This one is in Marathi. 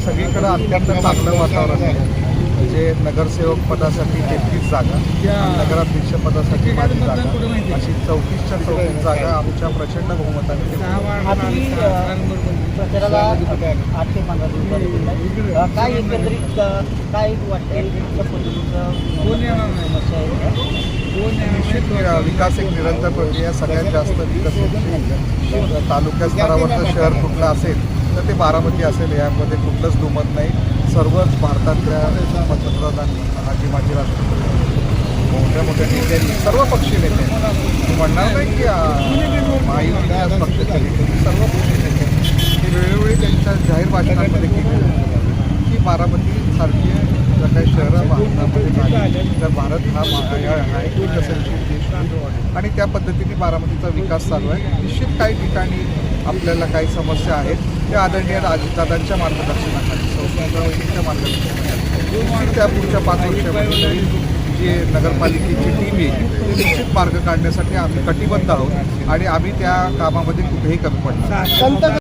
सगळीकडे अत्यंत चांगलं वातावरण आहे. म्हणजे नगरसेवक पदासाठी 33 जागा, नगराध्यक्ष पदासाठी माझी जागा, अशी 34च्या 34 जागा आमच्या प्रचंड बहुमताने प्रचाराला 8 ते 15 दिवस काय एकंदरीत काय वाटतं विकास एक निरंतर प्रक्रिया. सगळ्यात जास्त विकसित तालुका स्तरावरचं शहर कुठलं असेल तर ते बारामती असेल, यामध्ये कुठलंच दुमत नाही. सर्वच भारतातल्या पंतप्रधान आजी माजी राष्ट्रपती मोठ्या मोठ्या नेत्यांनी, सर्व पक्षी नेते, मी म्हणणार नाही की महायुतीच्या पक्ष सर्व पक्षी नेत्यांनी वेळोवेळी त्यांच्या जाहीर भाषणांमध्ये केली की बारामतीसारखी जर काही शहरं भारतामध्ये झाली तर भारत हा एक विकसनशील देश आणि त्या पद्धतीने बारामतीचा विकास चालू आहे. निश्चित काही ठिकाणी आपल्याला काही समस्या आहेत, त्या आदरणीय दादांच्या मार्गदर्शनाखाली, संस्थांच्या मार्गदर्शनाखाली त्या पुढच्या 5 वर्षामध्ये जी नगरपालिकेची टीम येईल ते निश्चित मार्ग काढण्यासाठी आम्ही कटिबद्ध आहोत आणि आम्ही त्या कामामध्ये कुठेही कमी पडणार.